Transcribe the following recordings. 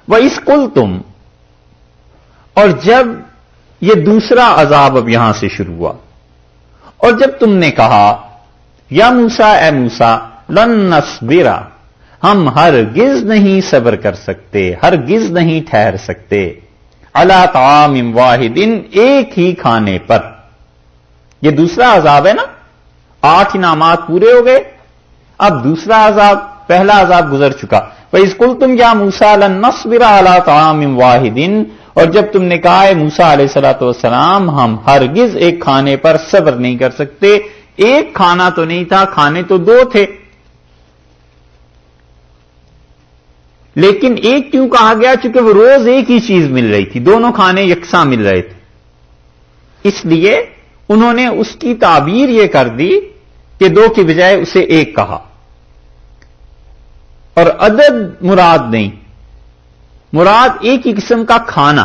وَإِذْ قُلْتُمْ، اور جب یہ دوسرا عذاب اب یہاں سے شروع ہوا، اور جب تم نے کہا یا موسیٰ، اے موسیٰ، لن نصبر، ہم ہرگز نہیں صبر کر سکتے، ہرگز نہیں ٹھہر سکتے، علی طعام واحد، ایک ہی کھانے پر۔ یہ دوسرا عذاب ہے نا، 8 انعامات پورے ہو گئے، اب دوسرا عذاب، پہلا عذاب گزر چکا۔ وَإِذْ قُلْتُمْ يَا مُوسَىٰ لَن نَّصْبِرَ عَلَىٰ طَعَامٍ وَاحِدٍ، اور جب تم نے کہا ہے موسیٰ علیہ السلام ہم ہرگز ایک کھانے پر صبر نہیں کر سکتے، ایک کھانا تو نہیں تھا، کھانے تو 2 تھے، لیکن ایک کیوں کہا گیا؟ چونکہ وہ روز ایک ہی چیز مل رہی تھی، دونوں کھانے یکساں مل رہے تھے، اس لیے انہوں نے اس کی تعبیر یہ کر دی کہ 2 کی بجائے اسے 1 کہا، اور عدد مراد نہیں، مراد ایک ہی قسم کا کھانا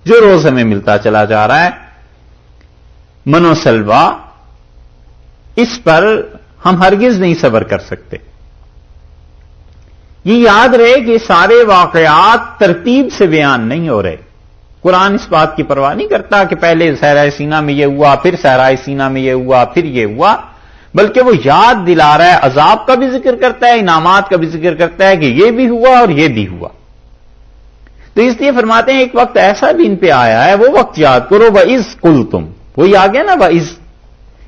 جو روز ہمیں ملتا چلا جا رہا ہے، من و سلوا، اس پر ہم ہرگز نہیں صبر کر سکتے۔ یہ یاد رہے کہ سارے واقعات ترتیب سے بیان نہیں ہو رہے، قرآن اس بات کی پرواہ نہیں کرتا کہ پہلے صحرائے سینا میں یہ ہوا، پھر صحرائے سینا میں یہ ہوا، پھر یہ ہوا، بلکہ وہ یاد دلا رہا ہے، عذاب کا بھی ذکر کرتا ہے، انعامات کا بھی ذکر کرتا ہے کہ یہ بھی ہوا اور یہ بھی ہوا۔ تو اس لیے فرماتے ہیں ایک وقت ایسا بھی ان پہ آیا ہے، وہ وقت یاد کرو، وَإِذْ قُلْتُمْ، وہی آ گیا نا وَإِذْ،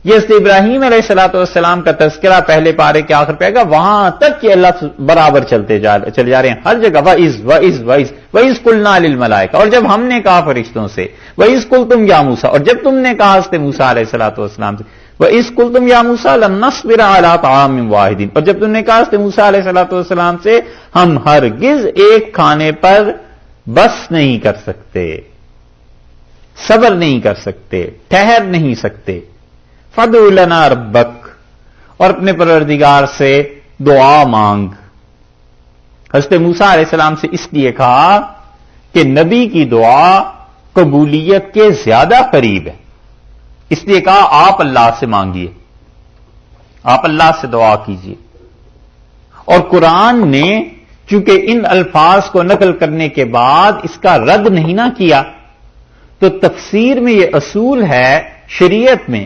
یہ اس ابراہیم علیہ السلام کا تذکرہ پہلے پارے کے آخر پہ آئے گا، وہاں تک کہ اللہ برابر چلے جا رہے ہیں ہر جگہ، وَإِذْ قُلْنَا لِلْمَلَائِكَةِ، اور جب ہم نے کہا فرشتوں سے، وَإِذْ قُلْتُمْ يَا مُوسَىٰ، اور جب تم نے کہا حضرت موسیٰ علیہ السلام سے، وَإِذْ قُلْتُمْ يَا مُوسَىٰ لَن نَّصْبِرَ عَلَىٰ طَعَامٍ وَاحِدٍ، اور جب تم نے کہا حضرت موسیٰ علیہ السلام سے ہم ہرگز ایک کھانے پر بس نہیں کر سکتے، صبر نہیں کر سکتے، ٹھہر نہیں سکتے، فَادْعُ لَنَا رَبَّكَ، اور اپنے پروردگار سے دعا مانگ۔ حضرت موسیٰ علیہ السلام سے اس لیے کہا کہ نبی کی دعا قبولیت کے زیادہ قریب ہے، اس لیے کہا آپ اللہ سے مانگیے، آپ اللہ سے دعا کیجیے۔ اور قرآن نے چونکہ ان الفاظ کو نقل کرنے کے بعد اس کا رد نہیں نہ کیا، تو تفسیر میں یہ اصول ہے شریعت میں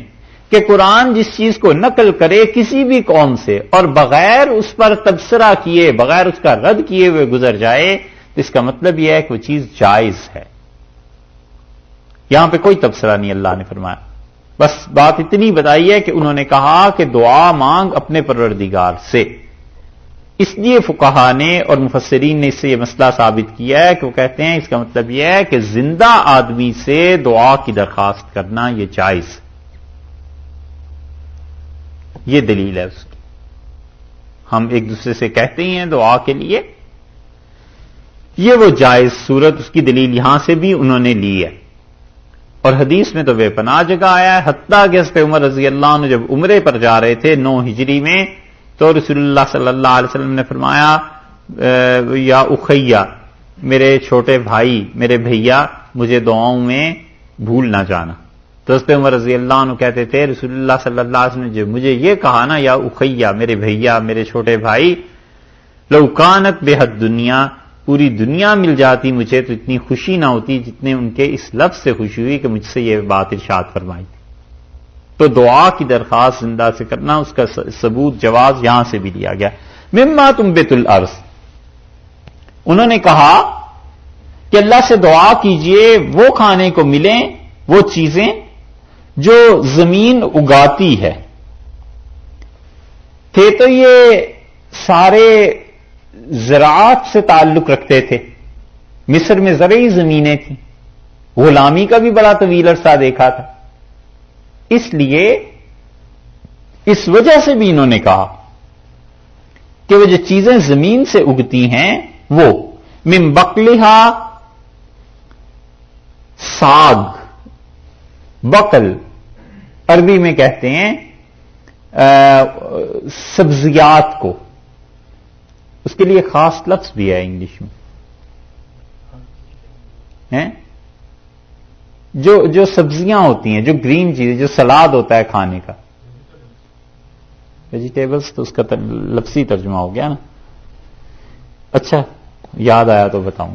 کہ قرآن جس چیز کو نقل کرے کسی بھی قوم سے اور بغیر اس پر تبصرہ کیے، بغیر اس کا رد کیے ہوئے گزر جائے، تو اس کا مطلب یہ ہے کہ وہ چیز جائز ہے۔ یہاں پہ کوئی تبصرہ نہیں اللہ نے فرمایا، بس بات اتنی بتائی ہے کہ انہوں نے کہا کہ دعا مانگ اپنے پروردگار سے۔ اس لیے فقہا نے اور مفسرین نے اس سے یہ مسئلہ ثابت کیا ہے کہ وہ کہتے ہیں اس کا مطلب یہ ہے کہ زندہ آدمی سے دعا کی درخواست کرنا یہ جائز، یہ دلیل ہے اس کی۔ ہم ایک دوسرے سے کہتے ہی ہیں دعا کے لیے، یہ وہ جائز صورت، اس کی دلیل یہاں سے بھی انہوں نے لی ہے، اور حدیث میں تو بے پناہ جگہ آیا ہے، حتیٰ کہ حضرت عمر رضی اللہ عنہ جب عمرے پر جا رہے تھے 9 ہجری میں، تو رسول اللہ صلی اللہ علیہ وسلم نے فرمایا یا اخیہ، میرے چھوٹے بھائی، میرے بھیا، مجھے دعاؤں میں بھول نہ جانا۔ تو حضرت عمر رضی اللہ عنہ کہتے تھے رسول اللہ صلی اللہ علیہ وسلم نے جب مجھے یہ کہا نا یا اخیہ، میرے بھیا، میرے چھوٹے بھائی، لو کانت بحد دنیا، پوری دنیا مل جاتی مجھے تو اتنی خوشی نہ ہوتی جتنے ان کے اس لفظ سے خوشی ہوئی کہ مجھ سے یہ بات ارشاد فرمائی تھی۔ تو دعا کی درخواست زندہ سے کرنا، اس کا ثبوت جواز یہاں سے بھی لیا گیا۔ مما تنبت الارض، انہوں نے کہا کہ اللہ سے دعا کیجئے وہ کھانے کو ملیں، وہ چیزیں جو زمین اگاتی ہے۔ تھے تو یہ سارے زراعت سے تعلق رکھتے تھے، مصر میں زرعی زمینیں تھیں، غلامی کا بھی بڑا طویل عرصہ دیکھا تھا، اس لیے اس وجہ سے بھی انہوں نے کہا کہ وہ جو چیزیں زمین سے اگتی ہیں وہ من بقلہا، ساگ، بقل عربی میں کہتے ہیں سبزیات کو، اس کے لیے خاص لفظ بھی ہے انگلش میں، جو سبزیاں ہوتی ہیں، جو گرین چیزیں، جو سلاد ہوتا ہے کھانے کا، ویجیٹیبلز، تو اس کا لفظی ترجمہ ہو گیا نا۔ اچھا یاد آیا تو بتاؤں،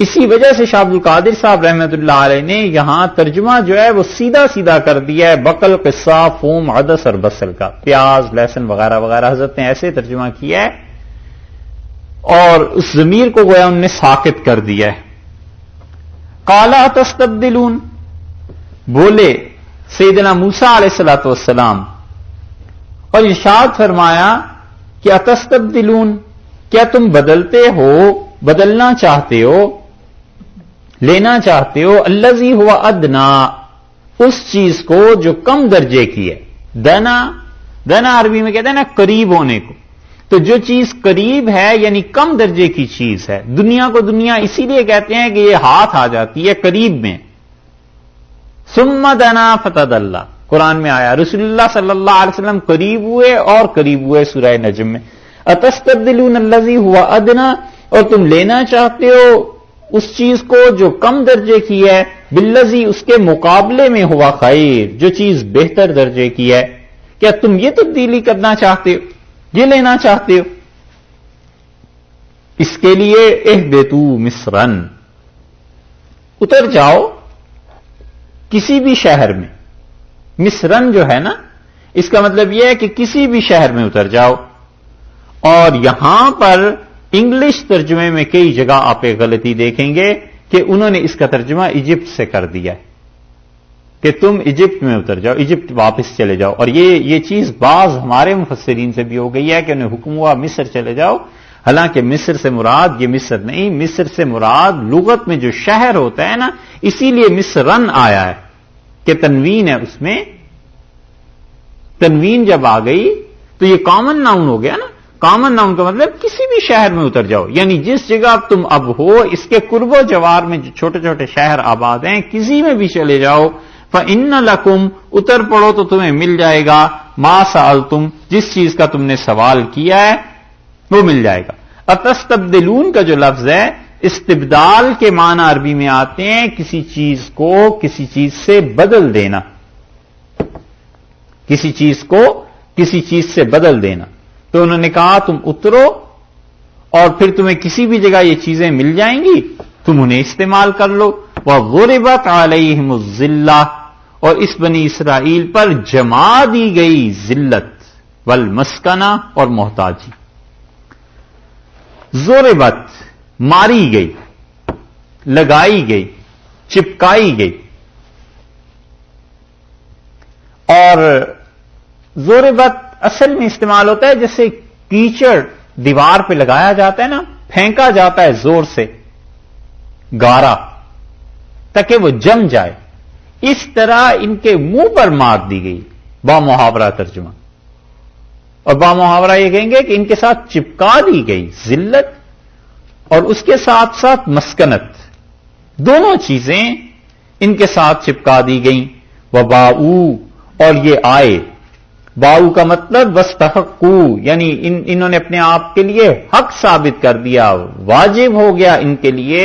اسی وجہ سے شاہ عبد القادر صاحب رحمۃ اللہ علیہ نے یہاں ترجمہ جو ہے وہ سیدھا سیدھا کر دیا ہے، بقل، قصہ، فوم، عدس اور بصل کا، پیاز، لہسن وغیرہ وغیرہ حضرت نے ایسے ترجمہ کیا ہے، اور اس ضمیر کو گویا ان نے ساکت کر دیا ہے۔ قالا تستبدلون، بولے سیدنا موسیٰ علیہ الصلوۃ والسلام، اور ارشاد فرمایا کہ اتستبدلون، کیا تم بدلتے ہو، بدلنا چاہتے ہو، لینا چاہتے ہو، الذی ہوا ادنا، اس چیز کو جو کم درجے کی ہے۔ دنا، دنا عربی میں کہتے ہیں نا قریب ہونے کو، تو جو چیز قریب ہے یعنی کم درجے کی چیز ہے۔ دنیا کو دنیا اسی لیے کہتے ہیں کہ یہ ہاتھ آ جاتی ہے قریب میں۔ ثم دنا فتدلی، قرآن میں آیا رسول اللہ صلی اللہ علیہ وسلم قریب ہوئے اور قریب ہوئے سورہ نجم میں۔ اتستبدلون الذی ہوا ادنا، اور تم لینا چاہتے ہو اس چیز کو جو کم درجے کی ہے، بالذی، اس کے مقابلے میں ہوا خیر، جو چیز بہتر درجے کی ہے۔ کیا تم یہ تبدیلی کرنا چاہتے ہو، یہ لینا چاہتے ہو؟ اس کے لیے اہبطوا مصرن، اتر جاؤ کسی بھی شہر میں۔ مصرن جو ہے نا، اس کا مطلب یہ ہے کہ کسی بھی شہر میں اتر جاؤ۔ اور یہاں پر انگلش ترجمے میں کئی جگہ آپ ایک غلطی دیکھیں گے کہ انہوں نے اس کا ترجمہ ایجپٹ سے کر دیا ہے کہ تم ایجپٹ میں اتر جاؤ، ایجپٹ واپس چلے جاؤ، اور یہ چیز بعض ہمارے مفسرین سے بھی ہو گئی ہے کہ انہیں حکم ہوا مصر چلے جاؤ، حالانکہ مصر سے مراد یہ مصر نہیں، مصر سے مراد لغت میں جو شہر ہوتا ہے نا، اسی لیے مصرن آیا ہے کہ تنوین ہے، اس میں تنوین جب آ گئی تو یہ کامن ناؤن ہو گیا نا۔ کامن ناؤن کا مطلب کسی بھی شہر میں اتر جاؤ، یعنی جس جگہ تم اب ہو اس کے قرب و جوار میں جو چھوٹے چھوٹے شہر آباد ہیں، کسی میں بھی چلے جاؤ، فَإِنَّ لَكُمْ، اتر پڑو تو تمہیں مل جائے گا، مَا سَأَلْتُمْ، جس چیز کا تم نے سوال کیا ہے وہ مل جائے گا۔ اتستبدلون کا جو لفظ ہے، استبدال کے معنی عربی میں آتے ہیں کسی چیز کو کسی چیز سے بدل دینا، کسی چیز کو کسی چیز سے بدل دینا۔ تو انہوں نے کہا تم اترو اور پھر تمہیں کسی بھی جگہ یہ چیزیں مل جائیں گی، تم انہیں استعمال کر لو۔ وَضُرِبَتْ عَلَيْهِمُ الذِّلَّةُ، اور اس بنی اسرائیل پر جما دی گئی ذلت، والمسکنہ، اور محتاجی۔ ضربت، ماری گئی، لگائی گئی، چپکائی گئی۔ اور ضربت اصل میں استعمال ہوتا ہے جیسے کیچڑ دیوار پہ لگایا جاتا ہے نا، پھینکا جاتا ہے زور سے گارا تاکہ وہ جم جائے، اس طرح ان کے منہ پر مار دی گئی، با محاورہ ترجمہ۔ اور با محاورہ یہ کہیں گے کہ ان کے ساتھ چپکا دی گئی ذلت اور اس کے ساتھ ساتھ مسکنت، دونوں چیزیں ان کے ساتھ چپکا دی گئیں۔ وباؤ، اور یہ آئے، باؤ کا مطلب وستحقو، یعنی انہوں نے اپنے آپ کے لیے حق ثابت کر دیا، واجب ہو گیا ان کے لیے،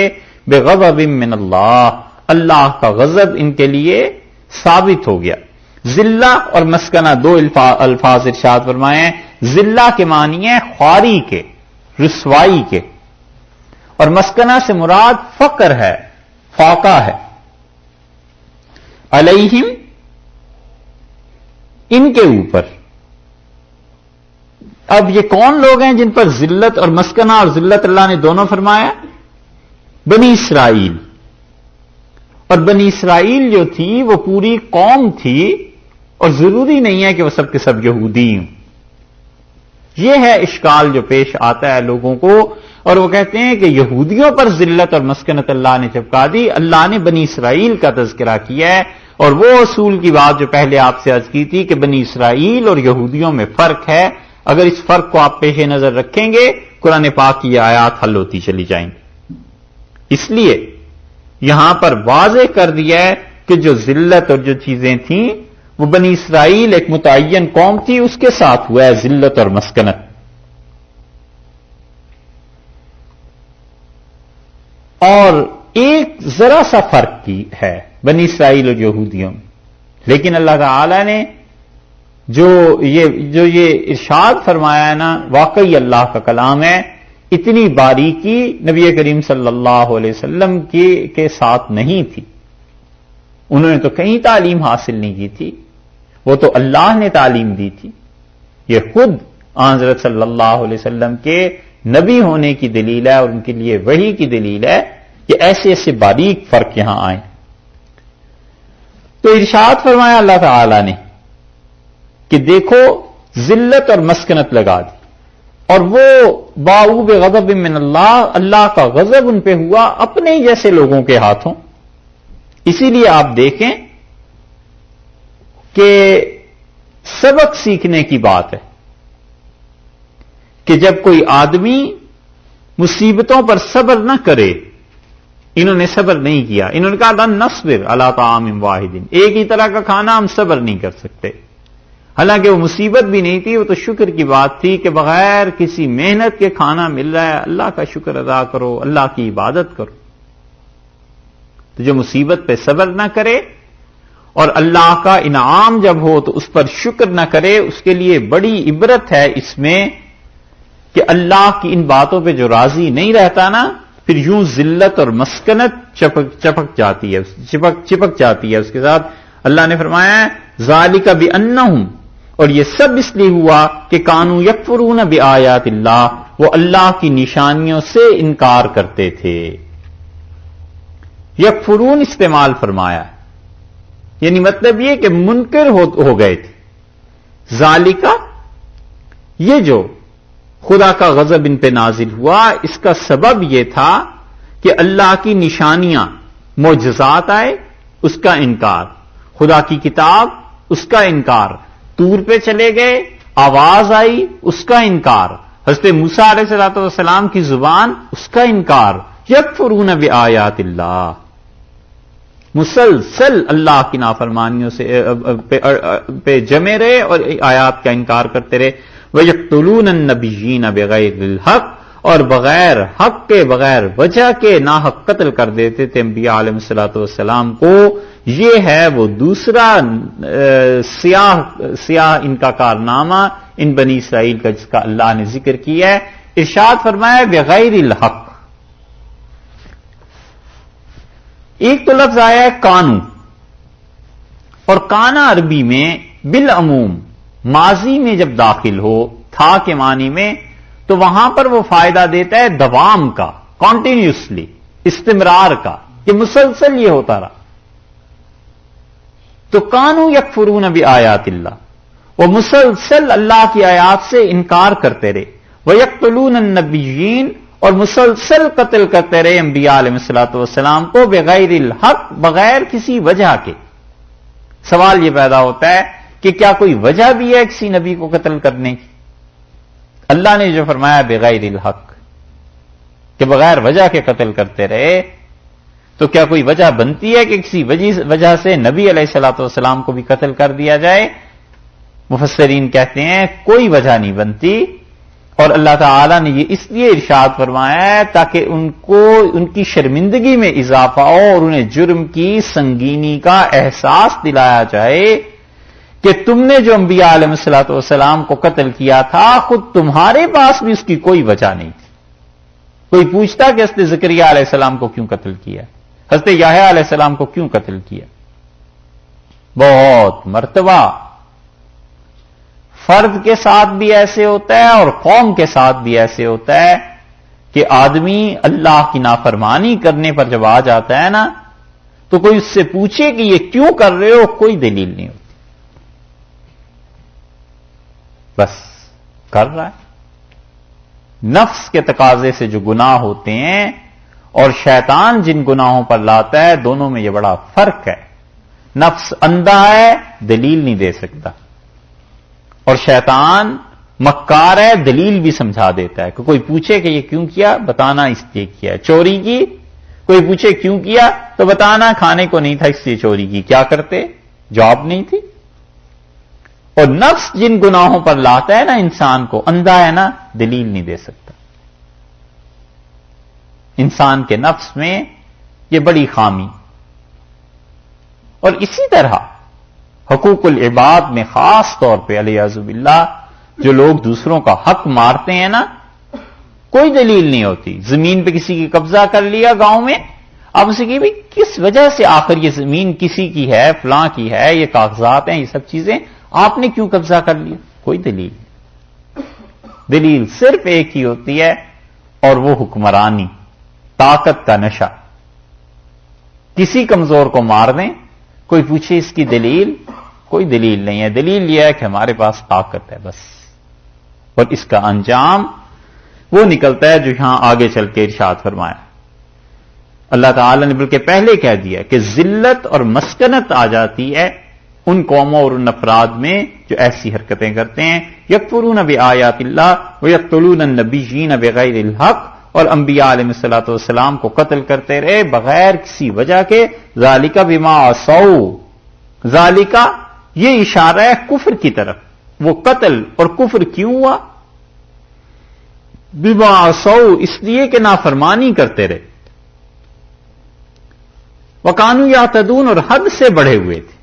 بغضب من اللہ، اللہ کا غضب ان کے لیے ثابت ہو گیا۔ ذلہ اور مسکنہ دو الفاظ ارشاد فرمائے ہیں۔ ذلہ کے معنی ہے خواری کے، رسوائی کے، اور مسکنہ سے مراد فقر ہے، فاقہ ہے۔ علیہم، ان کے اوپر۔ اب یہ کون لوگ ہیں جن پر ذلت اور مسکنہ اور ذلت اللہ نے دونوں فرمایا؟ بنی اسرائیل۔ اور بنی اسرائیل جو تھی وہ پوری قوم تھی، اور ضروری نہیں ہے کہ وہ سب کے سب یہودی ہوں۔ یہ ہے اشکال جو پیش آتا ہے لوگوں کو، اور وہ کہتے ہیں کہ یہودیوں پر ذلت اور مسکنت اللہ نے چپکا دی، اللہ نے بنی اسرائیل کا تذکرہ کیا ہے۔ اور وہ اصول کی بات جو پہلے آپ سے عرض کی تھی کہ بنی اسرائیل اور یہودیوں میں فرق ہے، اگر اس فرق کو آپ پیش نظر رکھیں گے قرآن پاک کی یہ آیات حل ہوتی چلی جائیں گی۔ اس لیے یہاں پر واضح کر دیا ہے کہ جو ذلت اور جو چیزیں تھیں وہ بنی اسرائیل ایک متعین قوم تھی، اس کے ساتھ ہوا ہے ذلت اور مسکنت۔ اور ایک ذرا سا فرق کی ہے بنی اسرائیل اور یہودیوں میں، لیکن اللہ تعالی نے جو یہ ارشاد فرمایا ہے نا، واقعی اللہ کا کلام ہے اتنی باریکی نبی کریم صلی اللہ علیہ وسلم کے ساتھ نہیں تھی. انہوں نے تو کہیں تعلیم حاصل نہیں کی تھی، وہ تو اللہ نے تعلیم دی تھی. یہ خود حضرت صلی اللہ علیہ وسلم کے نبی ہونے کی دلیل ہے اور ان کے لیے وحی کی دلیل ہے کہ ایسے ایسے باریک فرق یہاں آئے. تو ارشاد فرمایا اللہ تعالی نے کہ دیکھو ذلت اور مسکنت لگا دی، اور وہ باؤ بغضب من اللہ، اللہ کا غضب ان پہ ہوا اپنے ہی جیسے لوگوں کے ہاتھوں. اسی لیے آپ دیکھیں کہ سبق سیکھنے کی بات ہے کہ جب کوئی آدمی مصیبتوں پر صبر نہ کرے، انہوں نے صبر نہیں کیا. انہوں نے کہا لن نصبر علی طعام واحد، ایک ہی طرح کا کھانا ہم صبر نہیں کر سکتے. حالانکہ وہ مصیبت بھی نہیں تھی، وہ تو شکر کی بات تھی کہ بغیر کسی محنت کے کھانا مل رہا ہے، اللہ کا شکر ادا کرو، اللہ کی عبادت کرو. تو جو مصیبت پہ صبر نہ کرے اور اللہ کا انعام جب ہو تو اس پر شکر نہ کرے، اس کے لیے بڑی عبرت ہے اس میں کہ اللہ کی ان باتوں پہ جو راضی نہیں رہتا نا، پھر یوں ذلت اور مسکنت چپک جاتی ہے، چپک جاتی ہے اس کے ساتھ. اللہ نے فرمایا ذالک بانہم، اور یہ سب اس لیے ہوا کہ کانوا یکفرون بآیات اللہ، وہ اللہ کی نشانیوں سے انکار کرتے تھے. یکفرون استعمال فرمایا، یعنی مطلب یہ کہ منکر ہو گئے تھے. ذالکہ، یہ جو خدا کا غضب ان پہ نازل ہوا، اس کا سبب یہ تھا کہ اللہ کی نشانیاں، معجزات آئے، اس کا انکار، خدا کی کتاب، اس کا انکار، طور پہ چلے گئے، آواز آئی، اس کا انکار، حضرت موسیٰ علیہ السلام کی زبان، اس کا انکار. یکفرون بآیات اللہ، مسلسل اللہ کی نافرمانیوں سے پہ جمے رہے اور آیات کا انکار کرتے رہے. وَيَقْتُلُونَ النَّبِيِّينَ بِغَيْرِ الْحَقِّ، اور بغیر حق کے، بغیر وجہ کے ناحق قتل کر دیتے تھے انبیاء علیہ السلام کو. یہ ہے وہ دوسرا سیاہ ان کا کارنامہ ان بنی اسرائیل کا جس کا اللہ نے ذکر کیا ہے. ارشاد فرمایا بغیر الحق. ایک تو لفظ آیا ہے کانو، اور کانا عربی میں بالعموم ماضی میں جب داخل ہو تھا کے معنی میں، تو وہاں پر وہ فائدہ دیتا ہے دوام کا، کنٹینیوسلی، استمرار کا، کہ مسلسل یہ ہوتا رہا. تو کانو یکفرون بآیات اللہ، وہ مسلسل اللہ کی آیات سے انکار کرتے رہے. وَيَقْتُلُونَ النَّبِيِّينَ، اور مسلسل قتل کرتے رہے انبیاء علیہ السلام کو بغیر الحق، بغیر کسی وجہ کے. سوال یہ پیدا ہوتا ہے کہ کیا کوئی وجہ بھی ہے کسی نبی کو قتل کرنے کی؟ اللہ نے جو فرمایا بغیر الحق کہ بغیر وجہ کے قتل کرتے رہے، تو کیا کوئی وجہ بنتی ہے کہ کسی وجہ سے نبی علیہ السلام کو بھی قتل کر دیا جائے؟ مفسرین کہتے ہیں کوئی وجہ نہیں بنتی، اور اللہ تعالیٰ نے یہ اس لیے ارشاد فرمایا ہے تاکہ ان کی شرمندگی میں اضافہ ہو اور انہیں جرم کی سنگینی کا احساس دلایا جائے کہ تم نے جو انبیاء علیہ السلام کو قتل کیا تھا، خود تمہارے پاس بھی اس کی کوئی وجہ نہیں تھی. کوئی پوچھتا کہ حضرت زکریا علیہ السلام کو کیوں قتل کیا، حضرت یحییٰ علیہ السلام کو کیوں قتل کیا؟ بہت مرتبہ فرد کے ساتھ بھی ایسے ہوتا ہے اور قوم کے ساتھ بھی ایسے ہوتا ہے کہ آدمی اللہ کی نافرمانی کرنے پر جب آ جاتا ہے نا، تو کوئی اس سے پوچھے کہ یہ کیوں کر رہے ہو، کوئی دلیل نہیں ہوتی، بس کر رہا ہے. نفس کے تقاضے سے جو گناہ ہوتے ہیں اور شیطان جن گناہوں پر لاتا ہے، دونوں میں یہ بڑا فرق ہے. نفس اندھا ہے، دلیل نہیں دے سکتا، اور شیطان مکار ہے، دلیل بھی سمجھا دیتا ہے. کہ کوئی پوچھے کہ یہ کیوں کیا، بتانا اس لیے کیا ہے. چوری کی، کوئی پوچھے کیوں کیا، تو بتانا کھانے کو نہیں تھا اس لیے چوری کی. کیا کرتے، جاب نہیں تھی. اور نفس جن گناہوں پر لاتا ہے نا انسان کو، اندھا ہے نا، دلیل نہیں دے سکتا. انسان کے نفس میں یہ بڑی خامی. اور اسی طرح حقوق العباد میں خاص طور پہ علیہ باللہ جو لوگ دوسروں کا حق مارتے ہیں نا، کوئی دلیل نہیں ہوتی. زمین پہ کسی کی قبضہ کر لیا گاؤں میں، اب اسے کہ بھائی کس وجہ سے آخر یہ زمین کسی کی ہے، فلاں کی ہے، یہ کاغذات ہیں، یہ سب چیزیں آپ نے کیوں قبضہ کر لیا؟ کوئی دلیل نہیں. دلیل صرف ایک ہی ہوتی ہے اور وہ حکمرانی، طاقت کا نشہ. کسی کمزور کو مار دیں، کوئی پوچھے اس کی دلیل، کوئی دلیل نہیں ہے. دلیل یہ ہے کہ ہمارے پاس طاقت ہے بس. اور اس کا انجام وہ نکلتا ہے جو یہاں آگے چل کے ارشاد فرمایا. اللہ تعالی نے بلکہ پہلے کہہ دیا کہ ذلت اور مسکنت آ جاتی ہے ان قوموں اور ان افراد میں جو ایسی حرکتیں کرتے ہیں. یکفرون بآیات اللہ ویقتلون النبیین بغیر الحق، اور انبیاء علیہ الصلوۃ والسلام کو قتل کرتے رہے بغیر کسی وجہ کے. ذالک بما عصوا، ذالک یہ اشارہ ہے کفر کی طرف. وہ قتل اور کفر کیوں ہوا؟ بما عصوا، اس لیے کہ نافرمانی کرتے رہے. وکانوا یعتدون، اور حد سے بڑھے ہوئے تھے.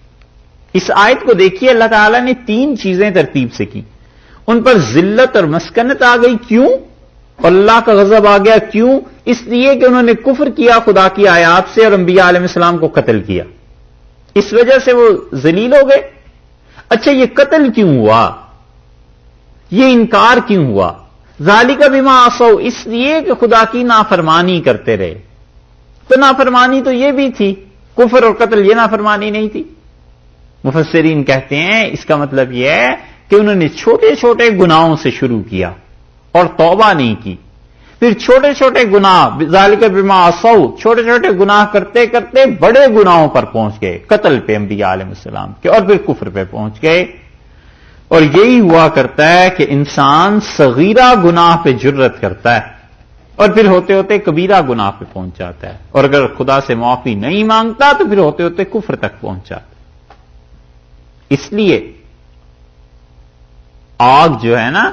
اس آیت کو دیکھیے، اللہ تعالیٰ نے 3 چیزیں ترتیب سے کی. ان پر ذلت اور مسکنت آ گئی، کیوں؟ اور اللہ کا غضب آ گیا، کیوں؟ اس لیے کہ انہوں نے کفر کیا خدا کی آیات سے اور انبیاء علیہ السلام کو قتل کیا. اس وجہ سے وہ ذلیل ہو گئے. اچھا یہ قتل کیوں ہوا؟ یہ انکار کیوں ہوا؟ ذالک بما عصوا، اس لیے کہ خدا کی نافرمانی کرتے رہے. تو نافرمانی تو یہ بھی تھی، کفر اور قتل یہ نافرمانی نہیں تھی. مفسرین کہتے ہیں اس کا مطلب یہ ہے کہ انہوں نے چھوٹے چھوٹے گناہوں سے شروع کیا اور توبہ نہیں کی. پھر چھوٹے چھوٹے گناہ، ذالک بما عصوا، چھوٹے چھوٹے گناہ کرتے کرتے بڑے گناہوں پر پہنچ گئے، قتل پہ انبیاء علیہ السلام کے، اور پھر کفر پہ پہنچ گئے. اور یہی ہوا کرتا ہے کہ انسان صغیرہ گناہ پہ جرت کرتا ہے اور پھر ہوتے ہوتے کبیرہ گناہ پہ پہنچ جاتا ہے، اور اگر خدا سے معافی نہیں مانگتا تو پھر ہوتے ہوتے کفر تک پہنچ جاتا ہے. اس لیے آگ جو ہے نا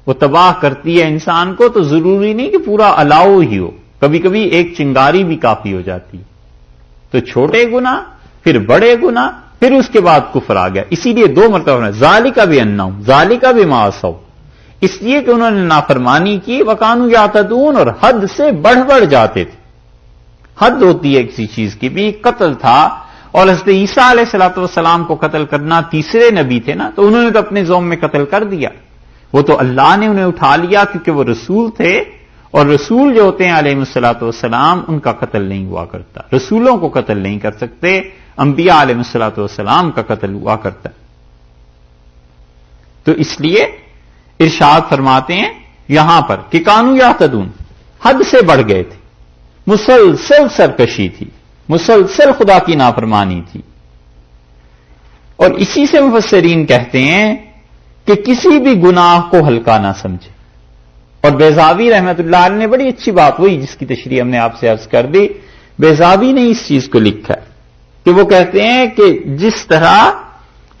وہ تباہ کرتی ہے انسان کو، تو ضروری نہیں کہ پورا الاؤ ہی ہو، کبھی کبھی ایک چنگاری بھی کافی ہو جاتی ہے. تو چھوٹے گناہ، پھر بڑے گناہ، پھر اس کے بعد کفر آ گیا. اسی لیے 2 مرتبہ ذالک بانہم، ذالک بما عصوا، اس لیے کہ انہوں نے نافرمانی کی. وکانوا یعتدون، اور حد سے بڑھ جاتے تھے. حد ہوتی ہے کسی چیز کی بھی. قتل تھا، اور حضرت عیسیٰ علیہ الصلوۃ والسلام کو قتل کرنا، تیسرے نبی تھے نا، تو انہوں نے تو اپنے زوم میں قتل کر دیا. وہ تو اللہ نے انہیں اٹھا لیا کیونکہ وہ رسول تھے، اور رسول جو ہوتے ہیں علیہ الصلوۃ والسلام ان کا قتل نہیں ہوا کرتا. رسولوں کو قتل نہیں کر سکتے، انبیاء علیہ الصلوۃ والسلام کا قتل ہوا کرتا. تو اس لیے ارشاد فرماتے ہیں یہاں پر کہ کانوا یعتدون، حد سے بڑھ گئے تھے، مسلسل سرکشی تھی، مسلسل خدا کی نافرمانی تھی. اور اسی سے مفسرین کہتے ہیں کہ کسی بھی گناہ کو ہلکا نہ سمجھے. اور بیضاوی رحمت اللہ علیہ نے بڑی اچھی بات، وہی جس کی تشریح ہم نے آپ سے عرض کر دی، بیضاوی نے اس چیز کو لکھا ہے کہ وہ کہتے ہیں کہ جس طرح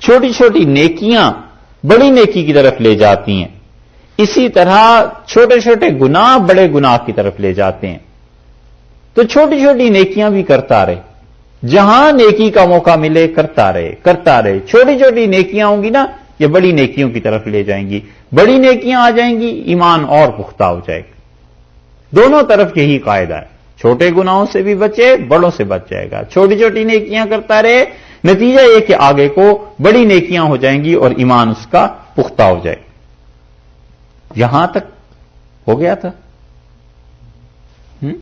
چھوٹی چھوٹی نیکیاں بڑی نیکی کی طرف لے جاتی ہیں، اسی طرح چھوٹے چھوٹے گناہ بڑے گناہ کی طرف لے جاتے ہیں. تو چھوٹی چھوٹی نیکیاں بھی کرتا رہے، جہاں نیکی کا موقع ملے کرتا رہے. چھوٹی چھوٹی نیکیاں ہوں گی نا، یہ بڑی نیکیوں کی طرف لے جائیں گی. بڑی نیکیاں آ جائیں گی، ایمان اور پختہ ہو جائے گا. دونوں طرف یہی قاعدہ ہے، چھوٹے گناہوں سے بھی بچے، بڑوں سے بچ جائے گا. چھوٹی چھوٹی نیکیاں کرتا رہے، نتیجہ یہ کہ آگے کو بڑی نیکیاں ہو جائیں گی اور ایمان اس کا پختہ ہو جائے گا. یہاں تک ہو گیا تھا.